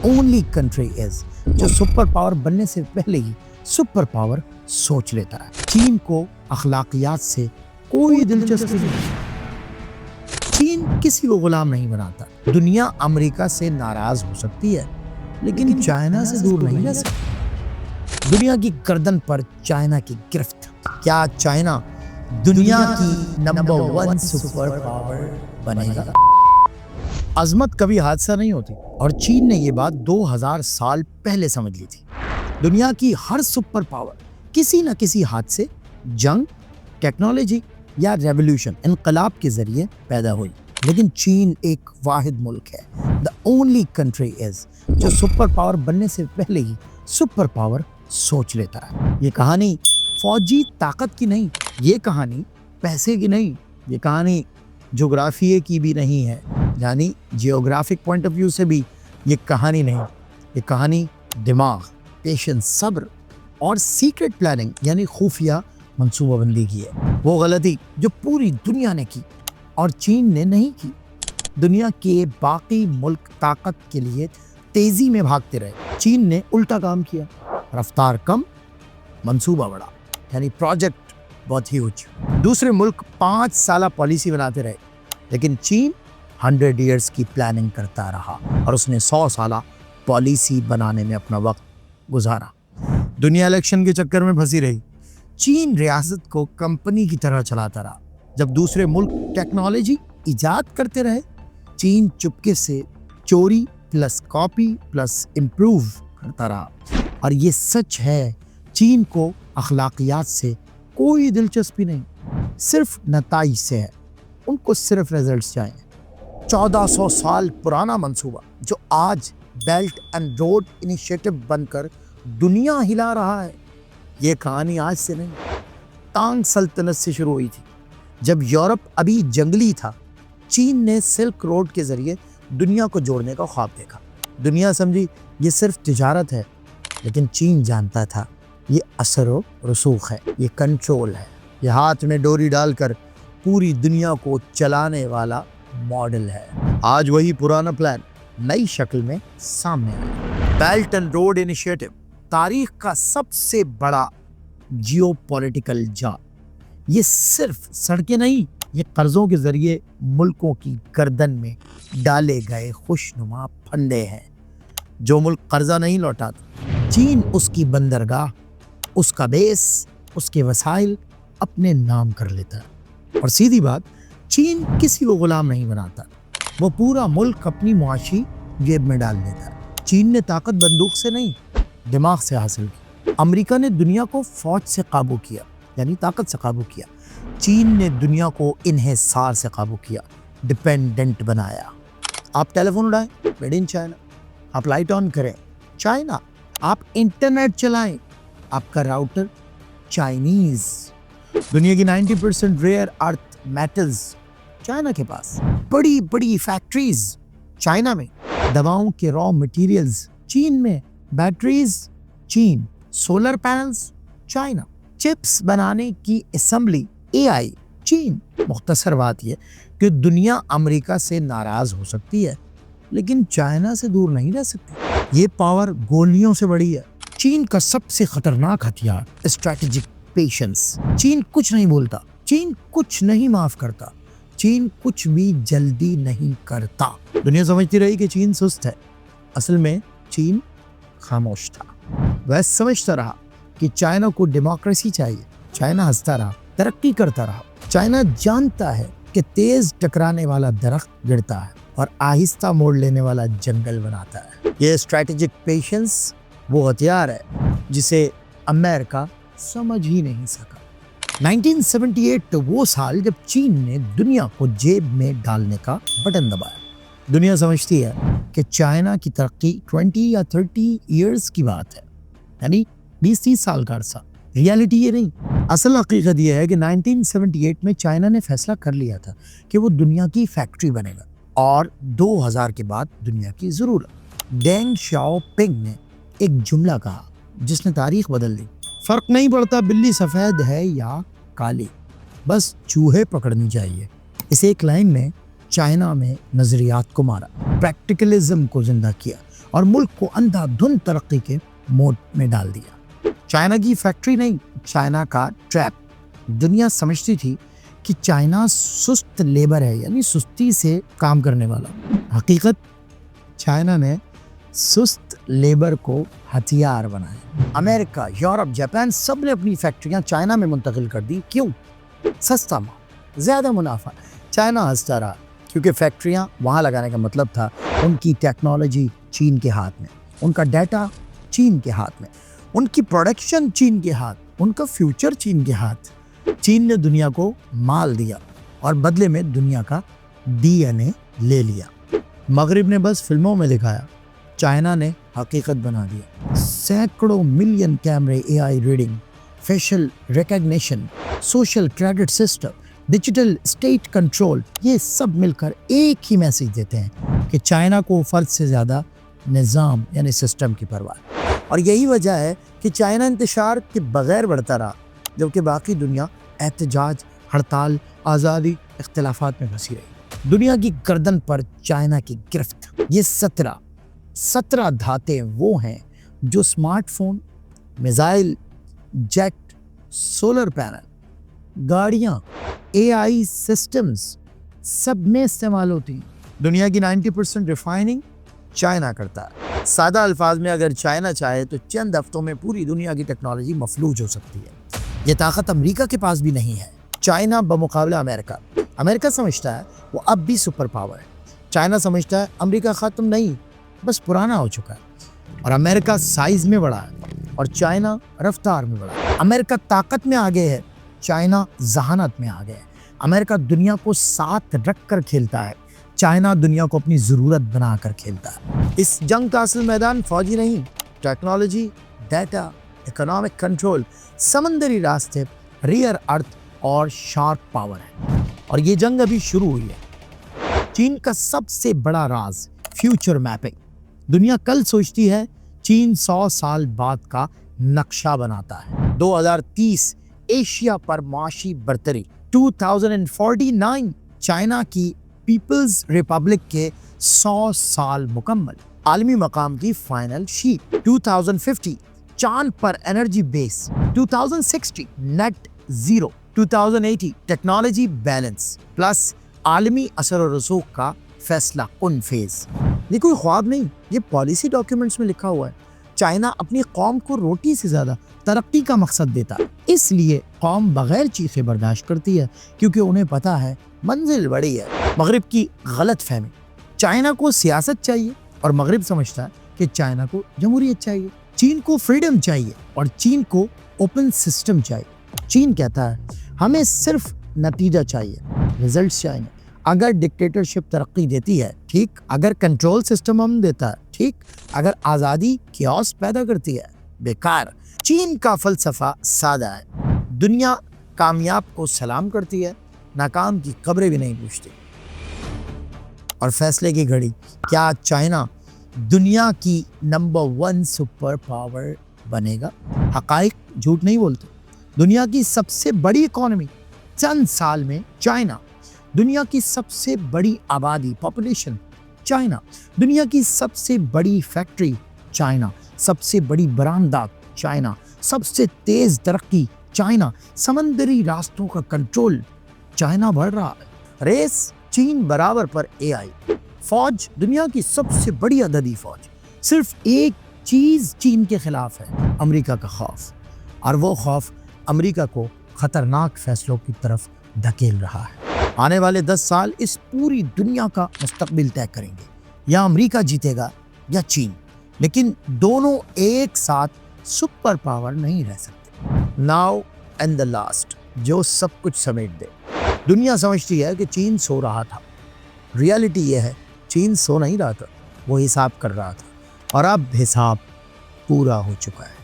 only country is जो super power बनने से पहले ही सुपर पावर सोच लेता है। चीन को अखलाकियात से कोई दिलचस्पी नहीं। चीन किसी को गुलाम नहीं बनाता। दुनिया अमेरिका से नाराज हो सकती है लेकिन चाइना से दूर नहीं रह सकती। दुनिया की गर्दन पर चाइना की गिरफ्त। क्या चाइना दुनिया की नंबर 1 सुपर पावर बनेगा? अजमत कभी हादसा नहीं होती और चीन ने ये बात 2000 साल पहले समझ ली थी। दुनिया की हर सुपर पावर किसी न किसी हादसे, जंग, टेक्नोलॉजी या रेवोल्यूशन, इनकलाब के जरिए पैदा हुई, लेकिन चीन एक वाहिद मुल्क है। द ओनली कंट्री इज जो सुपर पावर बनने से पहले ही सुपर पावर सोच लेता है। ये कहानी फौजी ताकत की नहीं, ये कहानी पैसे की नहीं, ये कहानी जोग्राफिए की भी नहीं है, यानी जियोग्राफिक पॉइंट ऑफ व्यू से भी ये कहानी नहीं। ये कहानी दिमाग, पेशेंस, सब्र और सीक्रेट प्लानिंग यानी खुफिया मंसूबाबंदी की है। वो गलती जो पूरी दुनिया ने की और चीन ने नहीं की। दुनिया के बाकी मुल्क ताकत के लिए तेजी में भागते रहे, चीन ने उल्टा काम किया। रफ्तार कम, मंसूबा बड़ा, यानी प्रोजेक्ट बहुत ही ऊंच। दूसरे मुल्क 5 साल पॉलिसी बनाते रहे, लेकिन चीन 100 ईयर्स की प्लानिंग करता रहा और उसने 100 साल पॉलिसी बनाने में अपना वक्त गुजारा। दुनिया इलेक्शन के चक्कर में फंसी रही, चीन रियासत को कंपनी की तरह चलाता रहा। जब दूसरे मुल्क टेक्नोलॉजी इजाद करते रहे, चीन चुपके से चोरी प्लस कॉपी प्लस इम्प्रूव करता रहा। और ये सच है, चीन को अखलाकियात से कोई दिलचस्पी नहीं, सिर्फ नताइज से है। उनको सिर्फ रिजल्ट्स चाहिए। 1400 साल पुराना मंसूबा जो आज बेल्ट एंड रोड इनिशिएटिव बनकर दुनिया हिला रहा है, ये कहानी आज से नहीं, तांग सल्तनत से शुरू हुई थी। जब यूरोप अभी जंगली था, चीन ने सिल्क रोड के जरिए दुनिया को जोड़ने का ख्वाब देखा। दुनिया समझी ये सिर्फ तिजारत है, लेकिन चीन जानता था ये असर व रसूख है, ये कंट्रोल है, ये हाथ में डोरी डालकर पूरी दुनिया को चलाने वाला मॉडल है। आज वही पुराना प्लान नई शक्ल में सामने आया। बेल्ट एंड रोड इनिशिएटिव तारीख का सबसे बड़ा जियोपॉलिटिकल जाल। ये सिर्फ सड़कें नहीं, ये कर्जों के जरिए मुल्कों की गर्दन में डाले गए खुशनुमा फंदे हैं। जो मुल्क कर्जा नहीं लौटाता, चीन उसकी बंदरगाह, उसका बेस, उसके वसाइल अपने नाम कर लेता है। और सीधी बात, चीन किसी को गुलाम नहीं बनाता, वो पूरा मुल्क अपनी मुआशी जेब में डाल लेता है। चीन ने ताकत बंदूक से नहीं, दिमाग से हासिल की। अमेरिका ने दुनिया को फौज से काबू किया, यानी ताकत से काबू किया। चीन ने दुनिया को इन्हिसार से काबू किया, डिपेंडेंट बनाया। आप टेलीफोन उड़ाएं, मेड इन चाइना। आप लाइट ऑन करें, चाइना। आप इंटरनेट चलाएं, आपका राउटर चाइनीज। दुनिया की 90% रेयर अर्थ मेटल्स चाइना के पास। बड़ी बड़ी फैक्ट्रीज चाइना में, दवाओं के रॉ मटेरियल्स चीन में, बैटरीज चीन, सोलर पैनल्स चाइना, चिप्स बनाने की असेंबली, AI चीन। मुख्तसर बात यह कि दुनिया अमेरिका से नाराज हो सकती है, लेकिन चाइना से दूर नहीं रह सकती। ये पावर गोलियों से बड़ी है। चीन का सबसे खतरनाक हथियार स्ट्रैटेजिक पेशेंस। चीन कुछ नहीं बोलता, चीन कुछ नहीं माफ करता, चीन कुछ भी जल्दी नहीं करता। दुनिया समझती रही कि चीन सुस्त है, असल में चीन खामोश था। वह समझता रहा कि चाइना को डेमोक्रेसी चाहिए, चाइना हंसता रहा, तरक्की करता रहा। चाइना जानता है कि तेज टकराने वाला दरख्त गिरता है और आहिस्ता मोड़ लेने वाला जंगल बनाता है। ये स्ट्रैटेजिक पेशेंस वो हथियार है जिसे अमेरिका समझ ही नहीं सका। 1978 तो वो साल जब चीन ने दुनिया को जेब में डालने का बटन दबाया। दुनिया समझती है कि चाइना की तरक्की 20 या 30 ईयर्स की बात है, यानी 20-30 साल का अरसा। रियलिटी ये नहीं, असल हकीकत ये है कि 1978 में चाइना ने फैसला कर लिया था कि वो दुनिया की फैक्ट्री बनेगा और 2000 के बाद दुनिया की ज़रूरत। डेंग शाओपिंग ने एक जुमला कहा जिसने तारीख बदल दी। फर्क नहीं पड़ता बिल्ली सफ़ेद है या काली, बस चूहे पकड़नी चाहिए। इस एक लाइन में चाइना में नज़रियात को मारा, प्रैक्टिकलिज्म को जिंदा किया اور ملک کو اندھادھند ترقی کے موڈ میں ڈال دیا۔ چائنا کی فیکٹری نہیں، چائنا کا ٹریپ۔ دنیا سمجھتی تھی کہ چائنا سست لیبر ہے، یعنی سستی سے کام کرنے والا۔ حقیقت، چائنا نے سست لیبر کو ہتھیار بنایا۔ امریکہ، یورپ، جاپان سب نے اپنی فیکٹریاں چائنا میں منتقل کر دی۔ کیوں؟ سستا مال، زیادہ منافع۔ چائنا ہنستا رہا کیونکہ فیکٹریاں وہاں لگانے کا مطلب تھا ان کی ٹیکنالوجی چین کے ہاتھ میں، ان کا ڈیٹا چین کے ہاتھ میں، ان کی پروڈکشن چین کے ہاتھ، ان کا فیوچر چین کے ہاتھ۔ چین نے دنیا کو مال دیا اور بدلے میں دنیا کا ڈی این اے لے لیا۔ مغرب نے بس فلموں میں دکھایا، چائنا نے حقیقت بنا دیا۔ سینکڑوں ملین کیمرے، A I reading, facial recognition, social credit system, digital state control, یہ سب مل کر ایک ہی میسیج دیتے ہیں کہ چائنا کو فرد سے زیادہ نظام یعنی سسٹم کی پرواہ۔ اور یہی وجہ ہے کہ چائنا انتشار کے بغیر بڑھتا رہا، جبکہ باقی دنیا احتجاج، ہڑتال، آزادی، اختلافات میں پھنسی رہی۔ دنیا کی گردن پر چائنا کی گرفت۔ یہ 17 دھاتیں وہ ہیں جو smart phone, missile, jet, solar panel, گاڑیاں، اے آئی سسٹمز سب میں استعمال ہوتی ہیں۔ دنیا کی 90% ریفائننگ چائنا کرتا ہے۔ سادہ الفاظ میں اگر چائنا چاہے تو چند ہفتوں میں پوری دنیا کی ٹیکنالوجی مفلوج ہو سکتی ہے۔ یہ طاقت امریکہ کے پاس بھی نہیں ہے۔ چائنا بمقابلہ امریکہ سمجھتا ہے وہ اب بھی سپر پاور ہے۔ چائنا سمجھتا ہے امریکہ ختم نہیں، بس پرانا ہو چکا ہے۔ اور امریکہ سائز میں بڑا ہے اور چائنا رفتار میں بڑا ہے۔ امریکہ طاقت میں آگے ہے، چائنا ذہانت میں آگے ہے۔ امریکہ دنیا کو ساتھ رکھ کر کھیلتا ہے، چائنا دنیا کو اپنی ضرورت بنا کر کھیلتا ہے۔ اس جنگ کا اصل میدان فوجی نہیں، ٹیکنالوجی، ڈیٹا، اکنامک کنٹرول، سمندری راستے، ریئر ارتھ اور شارپ پاور ہے۔ اور یہ جنگ ابھی شروع ہوئی ہے۔ چین کا سب سے بڑا راز فیوچر میپنگ۔ دنیا کل سوچتی ہے، چین 100 سال بعد کا نقشہ بناتا ہے۔ 2030 ایشیا پر معاشی برتری، 2049 چائنا کی پیپلز ریپبلک کے 100 سال مکمل، عالمی مقام کی فائنل شیٹ، 2050 چاند پر energy base, 2060 net zero, 2080 technology balance plus عالمی اثر و رسوخ کا فیصلہ کن فیز۔ یہ کوئی خواب نہیں، یہ پالیسی ڈاکیومنٹس میں لکھا ہوا ہے۔ چائنا اپنی قوم کو روٹی سے زیادہ ترقی کا مقصد دیتا ہے، اس لیے قوم بغیر چیخے برداشت کرتی ہے، کیونکہ انہیں پتا ہے منزل بڑی ہے۔ مغرب کی غلط فہمی، چائنا کو سیاست چاہیے اور مغرب سمجھتا ہے کہ چائنا کو جمہوریت چاہیے۔ چین کو فریڈم چاہیے اور چین کو اوپن سسٹم چاہیے۔ چین کہتا ہے ہمیں صرف نتیجہ چاہیے، ریزلٹس چاہیے۔ اگر ڈکٹیٹرشپ ترقی دیتی ہے ٹھیک، اگر کنٹرول سسٹم ہم دیتا ہے ٹھیک، اگر آزادی کیوس پیدا کرتی ہے بیکار۔ چین کا فلسفہ سادہ ہے، دنیا کامیاب کو سلام کرتی ہے، ناکام کی قبریں بھی نہیں پوچھتی۔ اور فیصلے کی گھڑی، کیا چائنا دنیا کی نمبر 1 سپر پاور بنے گا؟ حقائق جھوٹ نہیں بولتے۔ دنیا کی سب سے بڑی اکانومی چند سال میں چائنا، دنیا کی سب سے بڑی آبادی پاپولیشن چائنا، دنیا کی سب سے بڑی فیکٹری چائنا، سب سے بڑی برآمدات چائنا، سب سے تیز ترقی چائنا، سمندری راستوں کا کنٹرول چائنا بڑھ رہا ہے۔ ریس چین برابر پر اے آئی، فوج دنیا کی سب سے بڑی عددی فوج۔ صرف ایک چیز چین کے خلاف ہے، امریکہ کا خوف، اور وہ خوف امریکہ کو خطرناک فیصلوں کی طرف دھکیل رہا ہے۔ آنے والے 10 سال اس پوری دنیا کا مستقبل طے کریں گے، یا امریکہ جیتے گا یا چین، لیکن دونوں ایک ساتھ سپر پاور نہیں رہ سکتے۔ ناؤ اینڈ دا لاسٹ، جو سب کچھ سمیٹ دے۔ دنیا سمجھتی ہے کہ چین سو رہا تھا، ریالٹی یہ ہے چین سو نہیں رہا تھا، وہ حساب کر رہا تھا، اور اب حساب پورا ہو چکا ہے۔